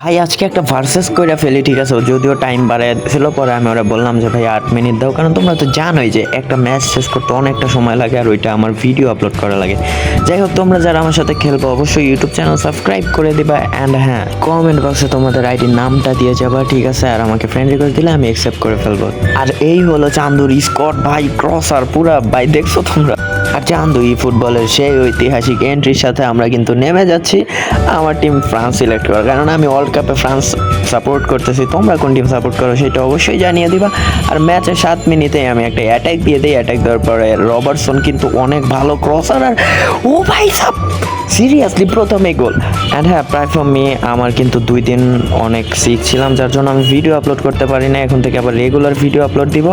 ভাই আজকে একটা ভার্সেস কইরা ফেলি, ঠিক আছে? যদিও টাইম বাড়ায় ছিল, পরে আমি ওরা বললাম যে ভাই 8 মিনিট দাও, কারণ তোমরা তো জানোই যে একটা ম্যাচ শেষ করতে অনেকটা সময় লাগে আর ওইটা আমার ভিডিও আপলোড করা লাগে। যাই হোক, তোমরা যারা আমার সাথে খেলবো অবশ্যই ইউটিউব চ্যানেল সাবস্ক্রাইব করে দিবা, অ্যান্ড হ্যাঁ, কমেন্ট বক্সে তোমাদের আইডির নামটা দিয়ে যাবা, ঠিক আছে? আর আমাকে ফ্রেন্ড রিকোয়েস্ট দিলে আমি অ্যাকসেপ্ট করে ফেলবো। আর এই হলো চান্দুর স্কট, ভাই ক্রসার পুরা, ভাই দেখছো তোমরা? আর চান্দু ই ফুটবলের সেই ঐতিহাসিক এন্ট্রির সাথে আমরা কিন্তু নেমে যাচ্ছি আমার টিম ফ্রান্স সিলেক্ট করার, কারণ আমি ওয়ার্ল্ড কাপে ফ্রান্স সাপোর্ট করতেছি। তোমরা কোন টিম সাপোর্ট করো সেটা অবশ্যই জানিয়ে দিবা। আর ম্যাচের 7 মিনিটেই আমি একটা অ্যাটাক দিয়ে দিই। অ্যাটাক দেওয়ার পরে রবার্টসন কিন্তু অনেক ভালো ক্রসার, আর ও ভাই সাব সিরিয়াসলি প্রথমে গোল। অ্যান্ড হ্যাঁ, প্রায় ফ্রম মি আমার কিন্তু 2 দিন অনেক সিক ছিলাম, যার জন্য আমি ভিডিও আপলোড করতে পারি না। এখন থেকে আবার রেগুলার ভিডিও আপলোড দিব,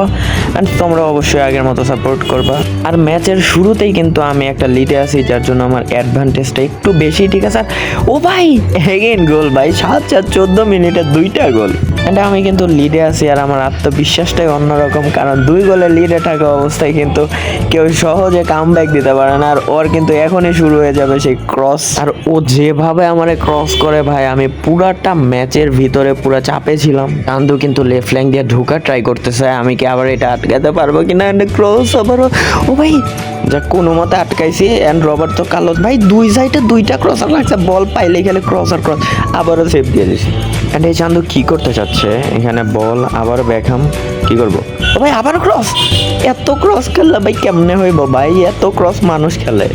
অ্যান্ড তোমরা অবশ্যই আগের মতো সাপোর্ট করবা। আর ম্যাচের শুরুতেই কিন্তু আমি একটা লিডে আছি, যার জন্য আমার অ্যাডভান্টেজটা একটু বেশি, ঠিক আছে? ও ভাই এগেইন গোল, ভাই 7-14 মিনিটে 2টা গোল। অ্যান্ড আমি কিন্তু লিডে আছি, আর আমার আত্মবিশ্বাসটাই অন্যরকম, কারণ 2 গোলের লিডে থাকা অবস্থায় কিন্তু কেউ সহজে কামব্যাক দিতে পারে না। আর ওর কিন্তু এখনই শুরু হয়ে যাবে সেই ক্রস, আর ও যেভাবে আমারে ক্রস করে ভাই, আমি পুরাটা ম্যাচের ভিতরে পুরা চাপে ছিলাম। চান্দু কিন্তু লেফট ল্যাং দিয়ে ঢুকা ট্রাই করতেছে, আমি কি আবার এটা আটকাতে পারবো কিনা? অ্যান্ড ক্রস আবারও, ও ভাই যা কোনো মতে আটকাইছি। অ্যান্ড রবার্ট তো কার্লোস ভাই 2 সাইডে 2টা ক্রসার লাগছে, বল পাইলেই খেলে ক্রস আর ক্রস, আবারও সেভ দিয়ে দিছি। অ্যান্ড এই চান্দু কি করতে চাচ্ছে এখানে? বল আবার ব্যাকহাম কি করবো? ও ভাই আবার ক্রস, এত ক্রস খেললে ভাই কেমনে হইব ভাই? এত ক্রস মানুষ খেলে।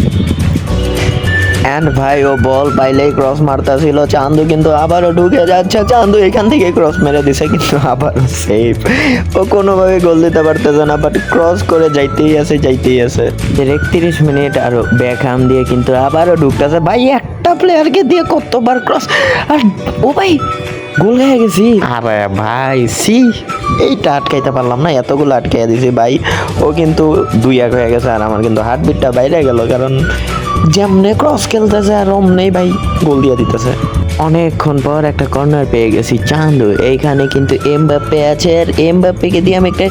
অ্যান্ড ভাই ও বল পাইলেই ক্রস মারতেছিল, চান্দু কিন্তু আবারও ঢুকে যাচ্ছে। চান্দু এখান থেকে ক্রস মেরে দিছে, কিন্তু আবারও সেভ। ও কোনোভাবে গোল দিতে পারতেছে না, বাট ক্রস করে যাইতেই আছে। 31 মিনিট আর ব্যাকহাম দিয়ে কিন্তু আবারও ঢুকতেছে। ভাই একটা প্লেয়ারকে দিয়ে কতবার ক্রস, আর ও ভাই গোল হয়ে গেছি। আরে ভাই এইটা আটকাইতে পারলাম না, এতগুলো আটকাইয়া দিছি ভাই। ও কিন্তু 2-1 হয়ে গেছে, আর আমার কিন্তু হার্টবিটটা বাইরে গেল, কারণ যেমনে ক্রস খেলতেছে আর অমনেই ভাই গোল দিয়ে দিতেছে। অনেকক্ষণ পর একটা কর্নার পেয়ে গেছি। চান্দু এইখানে কিন্তু এমবাপ্পে আছে, আর এমবাপ্পেকে দিয়ে আমি একটা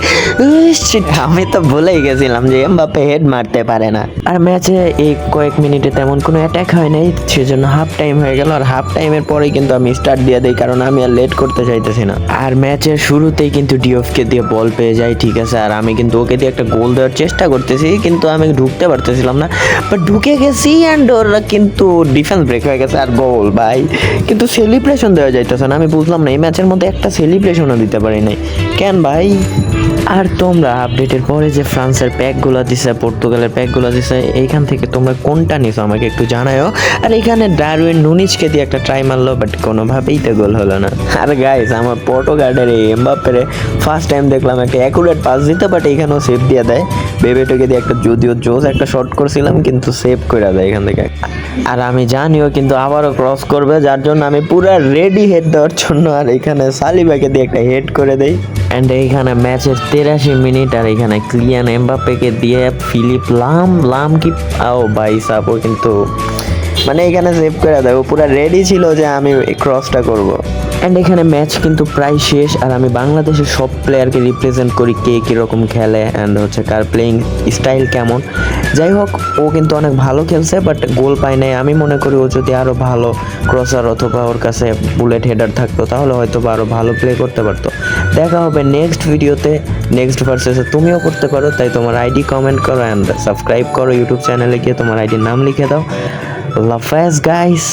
আমি তো ভুলেই গেছিলাম যে এমবাপ্পে হেড মারতে পারে না। আর ম্যাচে এই কয়েক মিনিটে তেমন কোনো অ্যাটাক হয় নাই, সেজন্য হাফ টাইম হয়ে গেল। আর হাফ টাইমের পরেই কিন্তু আমি স্টার্ট দিয়ে দিই, কারণ আমি আর লেট করতে চাইতেছি না। আর ম্যাচের শুরুতেই কিন্তু ডিওফকে দিয়ে বল পেয়ে যাই, ঠিক আছে? আর আমি কিন্তু ওকে দিয়ে একটা গোল দেওয়ার চেষ্টা করতেছি, কিন্তু আমি ঢুকতে পারতেছিলাম না, বাট ঢুকে গেছি। অ্যান্ড ওরা কিন্তু ডিফেন্স ব্রেক হয়ে গেছে, আর গোল ভাই। কিন্তু সেলিব্রেশন দেওয়া যাইতেছে না, আমি বুঝলাম না এই ম্যাচের মধ্যে একটা সেলিব্রেশনও দিতে পারি নাই কেন ভাই? আর তোমরা আপডেটের পরে যে ফ্রান্সের প্যাকগুলো দিছে, পর্তুগালের প্যাকগুলো দিছে, এইখান থেকে তোমরা কোনটা নিছো আমাকে একটু জানাও। আর এখানে ডারউইন নুনিজকে দিয়ে একটা ট্রাই মারলো, বাট কোনোভাবেই তো গোল হলো না। আর গাইস, আমার পর্তুগালের এই এমবাপ্পের ফার্স্ট টাইম দেখলাম একটা অ্যাকুরেট পাস দিতে, বাট এইখানেও সেভ দিয়ে দেয়। বেবেটোকে দিয়ে একটা যদিও জোস একটা শট করছিলাম, কিন্তু সেভ করে দেয় এখান থেকে। আর আমি জানিও কিন্তু আবারও ক্রস করবে, যার জন্য আমি পুরো রেডি হেড দেওয়ার জন্য। আর এখানে সালিবাকে দিয়ে একটা হেড করে দেই। অ্যান্ড এইখানে ম্যাচের 83 মিনিট, আর এখানে ক্লিয়ান এমবাপ্পেকে দিয়ে ফিলিপ লাম কি ও ভাই সাপ, ও কিন্তু মানে এখানে সেভ করে দেয়। ও পুরো রেডি ছিল যে আমি ক্রসটা করব। অ্যান্ড এখানে ম্যাচ কিন্তু প্রায় শেষ, আর আমি বাংলাদেশের সব প্লেয়ারকে রিপ্রেজেন্ট করি, কে কীরকম খেলে অ্যান্ড হচ্ছে কার প্লেয়িং স্টাইল কেমন। যাই হোক, ও কিন্তু অনেক ভালো খেলছে, বাট গোল পায় নাই। আমি মনে করি ও যদি আরও ভালো ক্রসার অথবা ওর কাছে বুলেট হেডার থাকতো, তাহলে হয়তো বা আরও ভালো প্লে করতে পারতো। দেখা হবে নেক্সট ভিডিওতে, নেক্সট ভার্সেসে। তুমিও করতে পারো, তাই তোমার আইডি কমেন্ট করো অ্যান্ড সাবস্ক্রাইব করো। ইউটিউব চ্যানেলে গিয়ে তোমার আইডির নাম লিখে দাও। আল্লাহ হাফেজ গাইস।